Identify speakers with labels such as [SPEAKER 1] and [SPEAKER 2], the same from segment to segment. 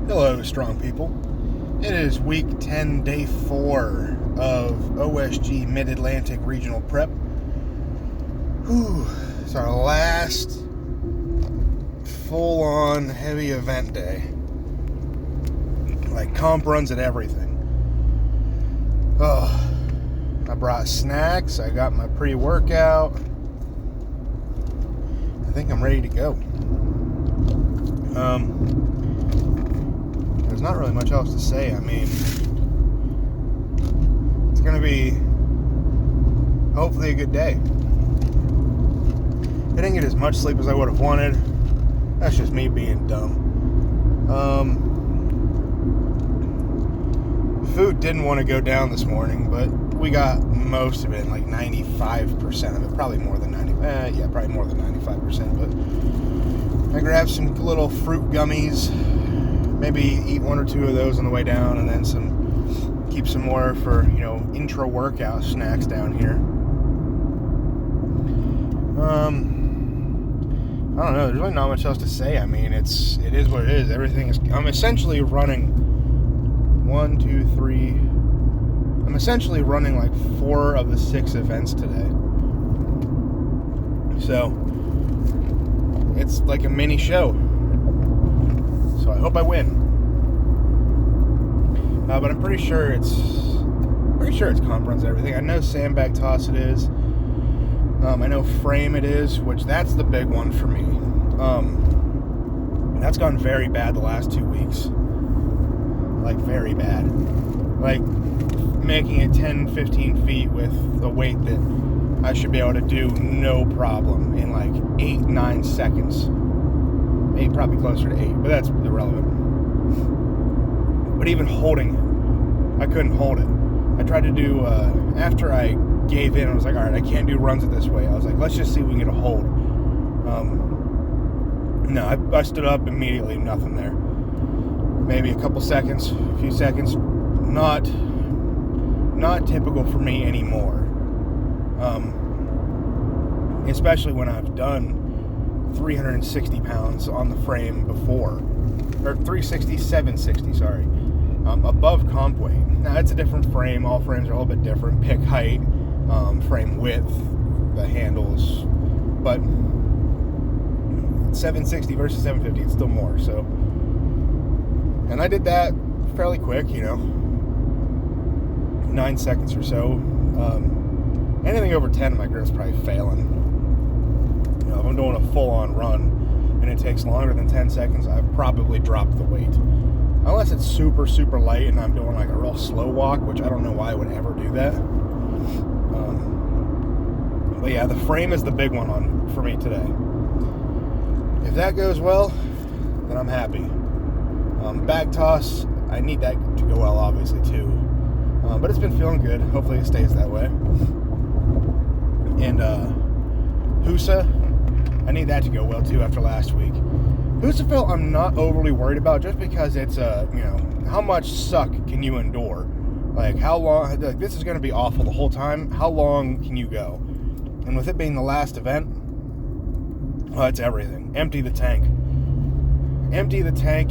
[SPEAKER 1] Hello, strong people. It is week 10, day 4 of OSG Mid-Atlantic Regional Prep. It's our last full-on heavy event day. Like comp runs and everything. I brought snacks. I got my pre-workout. I think I'm ready to go. There's not really much else to say. I mean, it's going to be hopefully a good day. I didn't get as much sleep as I would have wanted. That's just me being dumb. Food didn't want to go down this morning, but we got most of it, like 95% of it, probably more than 95%, but I grabbed some little fruit gummies, maybe eat one or two of those on the way down, and then keep some more for, intra-workout snacks down here. I don't know, there's really not much else to say. I mean, it is what it is. I'm essentially running I'm essentially running like 4 of the 6 events today. So, it's like a mini show. So I hope I win. But I'm pretty sure it's comp runs and everything. I know sandbag toss it is. I know frame it is, which that's the big one for me. That's gone very bad the last 2 weeks. Like, very bad. Like, making it 10, 15 feet with a weight that I should be able to do no problem in like 8, 9 seconds. Probably closer to 8, but that's irrelevant. But even holding it, I couldn't hold it. I tried to do, after I gave in, I was like, alright, I can't do runs it this way. I was like, let's just see if we can get a hold. No, I stood up immediately, nothing there. Maybe a few seconds, not typical for me anymore. Especially when I've done 360 pounds on the frame before, or 360, 760, sorry, above comp weight. Now, it's a different frame. All frames are a little bit different. Pick height, frame width, the handles, but 760 versus 750, it's still more, so. And I did that fairly quick, 9 seconds or so. Anything over 10 in my grip's probably failing. If I'm doing a full-on run and it takes longer than 10 seconds, I've probably dropped the weight. Unless it's super, super light and I'm doing like a real slow walk, which I don't know why I would ever do that. But yeah, the frame is the big one for me today. If that goes well, then I'm happy. Bag toss, I need that to go well, obviously, too. But it's been feeling good. Hopefully it stays that way. And Husa, I need that to go well too after last week. Husafel, I'm not overly worried about, just because it's how much suck can you endure? Like, how long? Like, this is going to be awful the whole time. How long can you go? And with it being the last event, well, it's everything. Empty the tank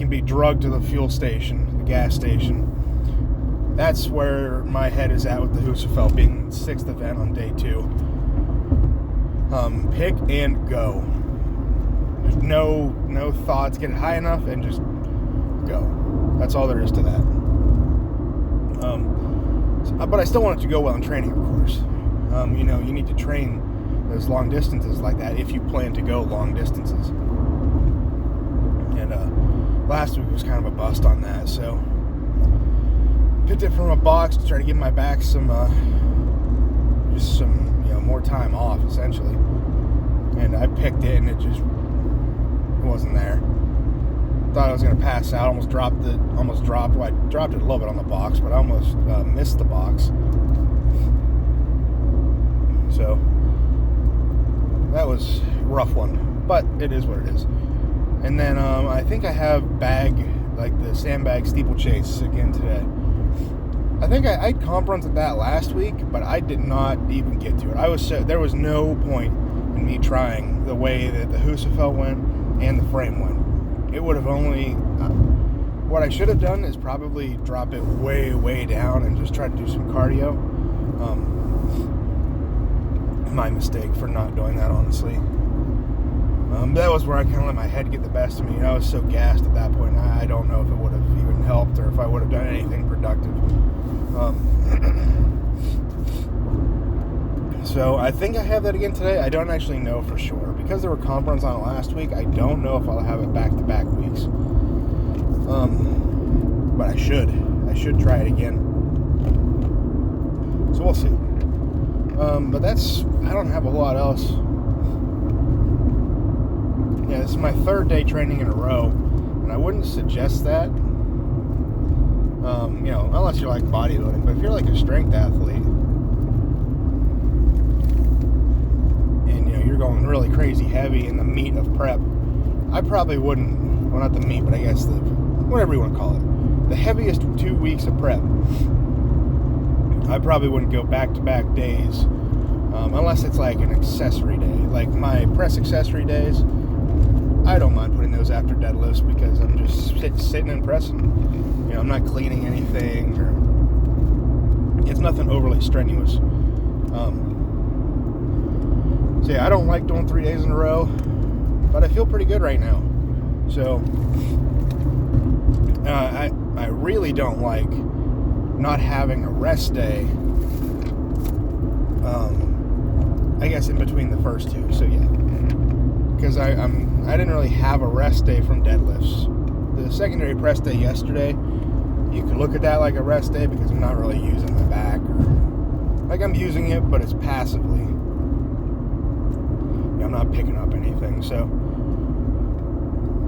[SPEAKER 1] and be drugged to the fuel station, the gas station. That's where my head is at with the Husafel being 6th event on day 2. Pick and go. There's no thoughts. Get it high enough and just go. That's all there is to that. But I still want it to go well in training, of course. You need to train those long distances like that if you plan to go long distances. And last week was kind of a bust on that, so picked it from a box to try to give my back some more time off, essentially. And I picked it and it wasn't there. Thought I was going to pass out, almost dropped it. Well, I dropped it a little bit on the box, but I almost missed the box. So that was a rough one, but it is what it is. And then I think I have the sandbag steeplechase again today. I think I comp runs at that last week, but I did not even get to it. There was no point in me trying the way that the Husafel went and the frame went. It would have only What I should have done is probably drop it way, way down and just try to do some cardio. My mistake for not doing that, honestly. That was where I kind of let my head get the best of me. I was so gassed at that point. I don't know if it would have even helped or if I would have done anything productive. So I think I have that again today. I don't actually know for sure. Because there were comp runs on it last week, I don't know if I'll have it back-to-back weeks. But I should. I should try it again. So we'll see. But I don't have a whole lot else. Yeah, this is my third day training in a row, and I wouldn't suggest that. Unless you're like bodybuilding, but if you're like a strength athlete, and you're going really crazy heavy in the meat of prep, I probably wouldn't. Well, not the meat, but I guess whatever you want to call it, the heaviest 2 weeks of prep. I probably wouldn't go back-to-back days, unless it's like an accessory day. Like my press accessory days, I don't mind putting those after deadlifts because I'm just sitting and pressing. I'm not cleaning anything, or it's nothing overly strenuous. So yeah, I don't like doing 3 days in a row, but I feel pretty good right now. So I really don't like not having a rest day, I guess in between the first two. So yeah, because I didn't really have a rest day from deadlifts. The secondary press day yesterday, you could look at that like a rest day because I'm not really using my back, or like I'm using it, but it's passively. I'm not picking up anything. So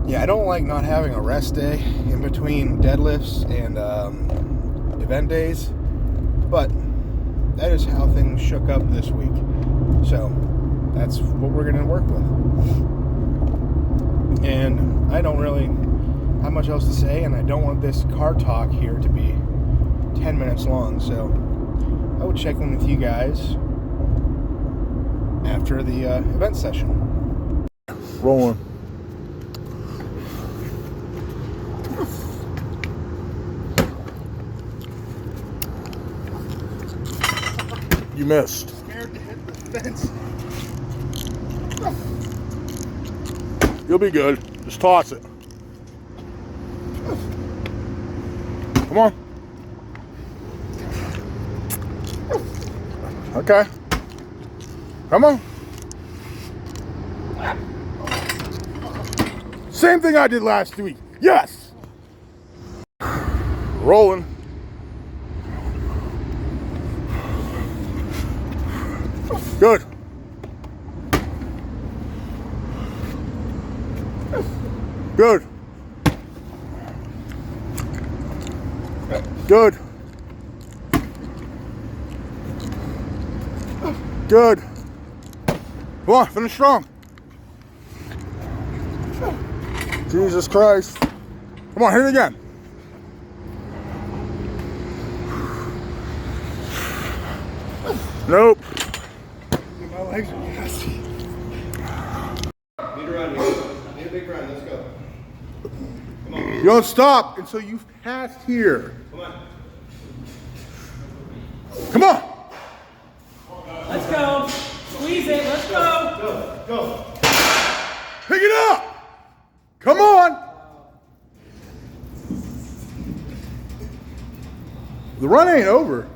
[SPEAKER 1] yeah, I don't like not having a rest day in between deadlifts and event days, but that is how things shook up this week. So that's what we're going to work with. And I don't really have much else to say, and I don't want this car talk here to be 10 minutes long. So I will check in with you guys after the event session.
[SPEAKER 2] Rolling. You missed.
[SPEAKER 1] Scared to hit the fence.
[SPEAKER 2] You'll be good. Just toss it. Come on. Okay. Come on. Same thing I did last week. Yes. Rolling. Good. Good. Good. Good. Come on, finish strong. Jesus Christ. Come on, hit it again. Nope.
[SPEAKER 1] My legs are nasty. Need a run, need a big run. Let's go. Come on.
[SPEAKER 2] You don't stop until you've passed here.
[SPEAKER 1] Come on.
[SPEAKER 2] Come on.
[SPEAKER 3] Let's go. Squeeze it. Let's go.
[SPEAKER 1] Go. Go.
[SPEAKER 2] Pick it up. Come on. The run ain't over.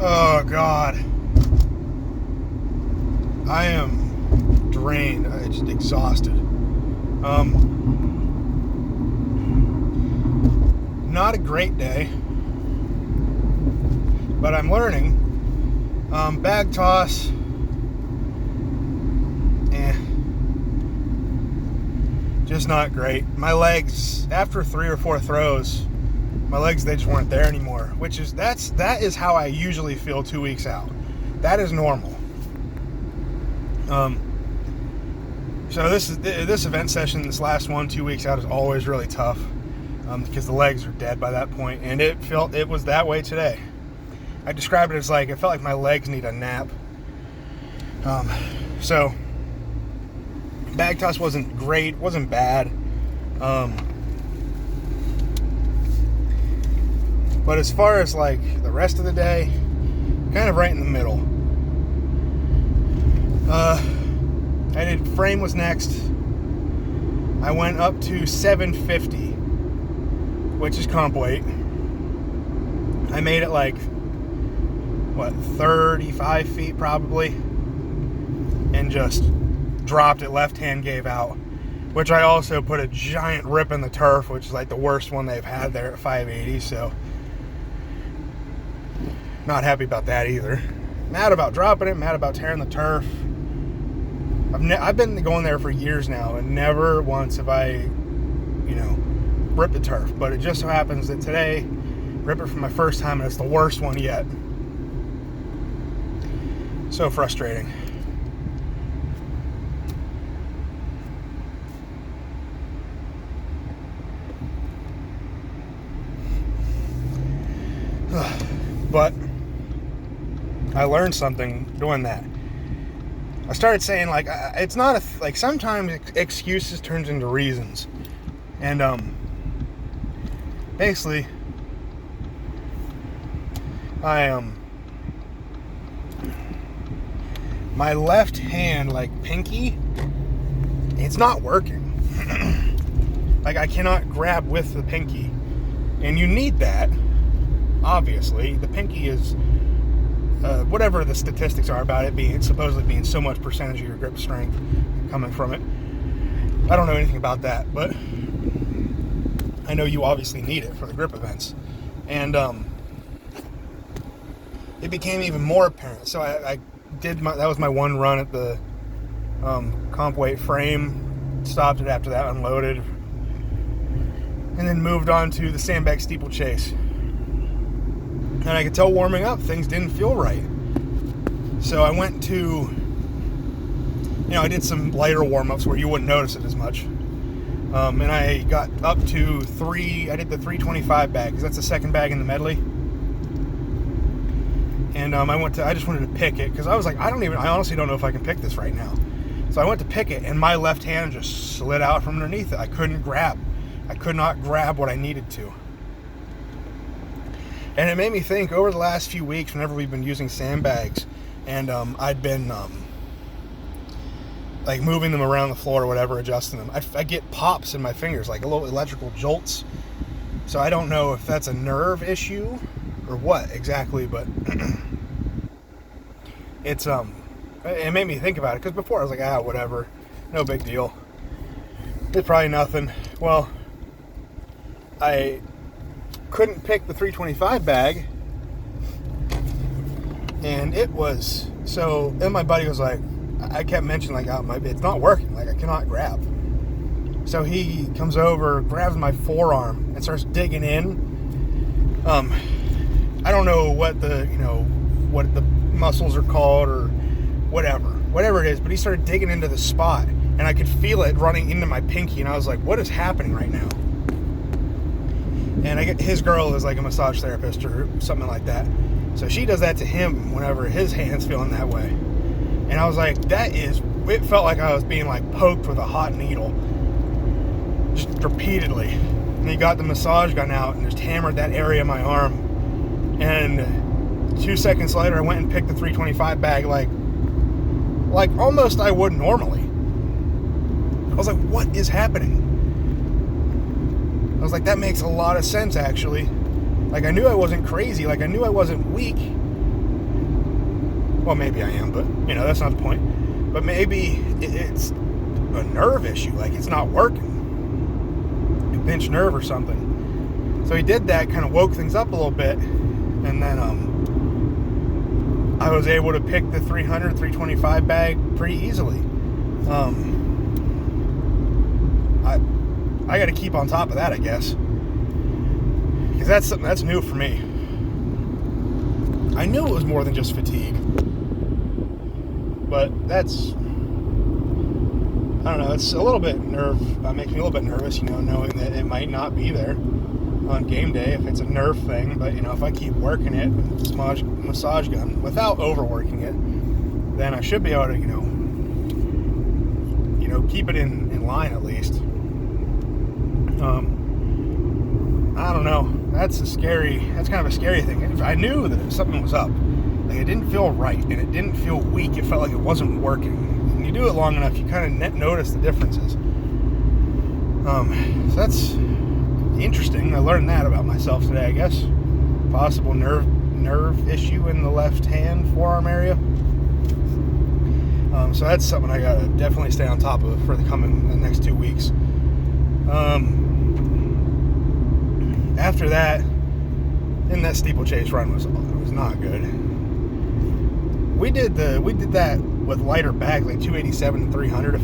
[SPEAKER 1] Oh God, I am drained. I'm just exhausted. Not a great day, but I'm learning. Bag toss, just not great. My legs, after 3 or 4 throws, my legs, they just weren't there anymore. That is how I usually feel 2 weeks out. That is normal. So this event session, this last one, 2 weeks out, is always really tough because the legs are dead by that point, and it was that way today. I described it as like it felt like my legs need a nap. So bag toss wasn't great, wasn't bad. But as far as like the rest of the day, kind of right in the middle. I did frame was next. I went up to 750, which is comp weight. I made it like 35 feet probably, and just dropped it. Left hand gave out, which I also put a giant rip in the turf, which is like the worst one they've had there at 580. So not happy about that either. Mad about dropping it, mad about tearing the turf. I've been going there for years now, and never once have I, ripped the turf. But it just so happens that today, ripped it for my first time, and it's the worst one yet. So frustrating. But I learned something doing that. I started saying, like, it's not like sometimes excuses turns into reasons. And basically my left hand, like pinky, it's not working. Like, I cannot grab with the pinky, and you need that. Obviously, the pinky is whatever the statistics are about it supposedly being so much percentage of your grip strength coming from it. I don't know anything about that, but I know you obviously need it for the grip events. And it became even more apparent. So I did that was my one run at the comp weight frame. Stopped it after that, unloaded, and then moved on to the sandbag steeplechase. And I could tell warming up, things didn't feel right. So I went to, I did some lighter warm-ups where you wouldn't notice it as much. And I got up to I did the 325 bag, because that's the second bag in the medley. And I just wanted to pick it, because I was like, I honestly don't know if I can pick this right now. So I went to pick it, and my left hand just slid out from underneath it. I could not grab what I needed to. And it made me think, over the last few weeks, whenever we've been using sandbags, and I'd been like moving them around the floor or whatever, adjusting them, I get pops in my fingers, like little electrical jolts. So I don't know if that's a nerve issue or what exactly, but it made me think about it, because before I was like, whatever, no big deal, it's probably nothing. Well, I couldn't pick the 325 bag, and it was so. Then my buddy was like, I kept mentioning, like, it's not working, like I cannot grab. So he comes over, grabs my forearm, and starts digging in. I don't know what the muscles are called or whatever it is, but he started digging into the spot, and I could feel it running into my pinky, and I was like, what is happening right now? And his girl is like a massage therapist or something like that. So she does that to him whenever his hand's feeling that way. And I was like, it felt like I was being like poked with a hot needle. Just repeatedly. And he got the massage gun out and just hammered that area of my arm. And 2 seconds later, I went and picked the 325 bag like almost I would normally. I was like, what is happening? I was like, that makes a lot of sense, actually. Like, I knew I wasn't crazy. Like, I knew I wasn't weak. Well, maybe I am, but, you know, that's not the point. But maybe it's a nerve issue, like it's not working. A pinched nerve or something. So he did that, kind of woke things up a little bit, and then I was able to pick the 300, 325 bag pretty easily. I got to keep on top of that, I guess, because that's something that's new for me. I knew it was more than just fatigue, but that's, I don't know, it's a little bit makes me a little bit nervous, you know, knowing that it might not be there on game day if it's a nerve thing. But, you know, if I keep working it with this massage gun without overworking it, then I should be able to, you know, keep it in line at least. I don't know. That's kind of a scary thing. I knew that something was up. Like, it didn't feel right, and it didn't feel weak. It felt like it wasn't working. When you do it long enough, you kind of notice the differences. So that's interesting. I learned that about myself today, I guess. Possible nerve issue in the left hand forearm area. So that's something I gotta definitely stay on top of for the next 2 weeks. After that, and that steeplechase run was not good. We did that with lighter bags, like 287 and 300 a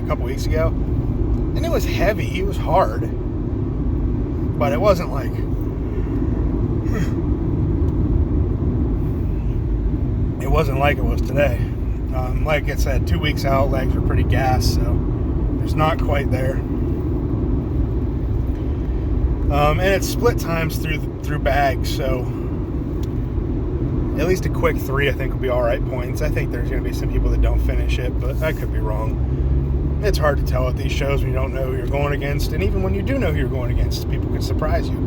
[SPEAKER 1] couple weeks ago, and it was heavy. It was hard, but it wasn't like it was today. Like I said, 2 weeks out, legs were pretty gassed, so it's not quite there. And it's split times through bags, so at least a quick 3 I think will be alright points. I think there's going to be some people that don't finish it, but I could be wrong. It's hard to tell at these shows when you don't know who you're going against, and even when you do know who you're going against, people can surprise you.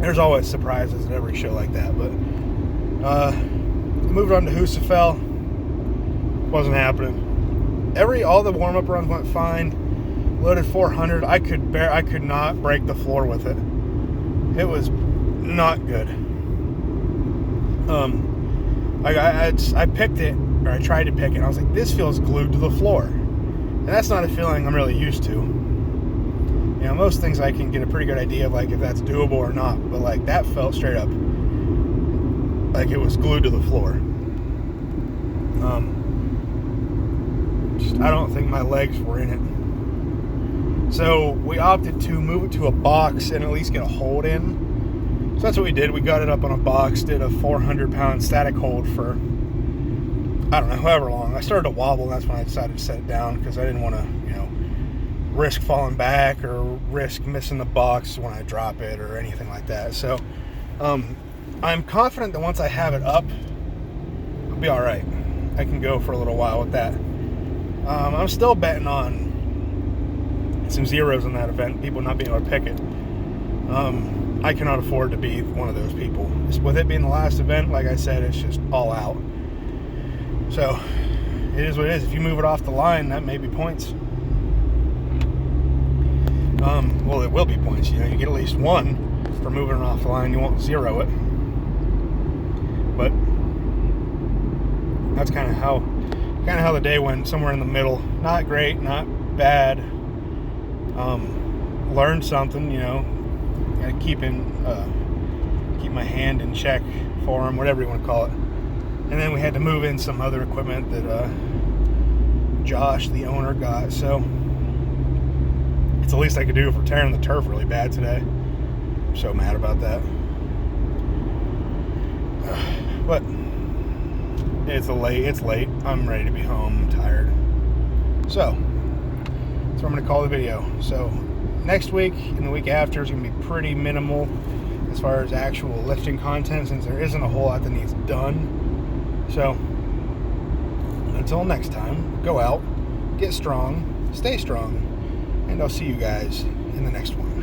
[SPEAKER 1] There's always surprises at every show like that, but moved on to Husafell. Wasn't happening. All the warm-up runs went fine. Loaded 400. I could not break the floor with it. It was not good. I picked it, or I tried to pick it, and I was like, this feels glued to the floor. And that's not a feeling I'm really used to. You know, most things I can get a pretty good idea of, like, if that's doable or not, but like that felt straight up like it was glued to the floor. I don't think my legs were in it. So we opted to move it to a box and at least get a hold in. So that's what we did. We got it up on a box, did a 400-pound static hold for, I don't know, however long. I started to wobble, and that's when I decided to set it down, because I didn't want to, you know, risk falling back or risk missing the box when I drop it or anything like that. So I'm confident that once I have it up, it'll be all right. I can go for a little while with that. I'm still betting on some zeros in that event, people not being able to pick it. I cannot afford to be one of those people. With it being the last event, like I said, it's just all out. So it is what it is. If you move it off the line, that may be points. Well, it will be points. You know, you get at least 1 for moving it off the line. You won't zero it. But that's kind of how the day went. Somewhere in the middle. Not great, not bad. Learned something, you know. Gotta keep my hand in check, forearm, whatever you want to call it. And then we had to move in some other equipment that Josh, the owner, got. So it's the least I could do for tearing the turf really bad today. I'm so mad about that. But it's late. I'm ready to be home. I'm tired. So that's what I'm going to call the video. So next week and the week after is going to be pretty minimal as far as actual lifting content, since there isn't a whole lot that needs done. So until next time, go out, get strong, stay strong, and I'll see you guys in the next one.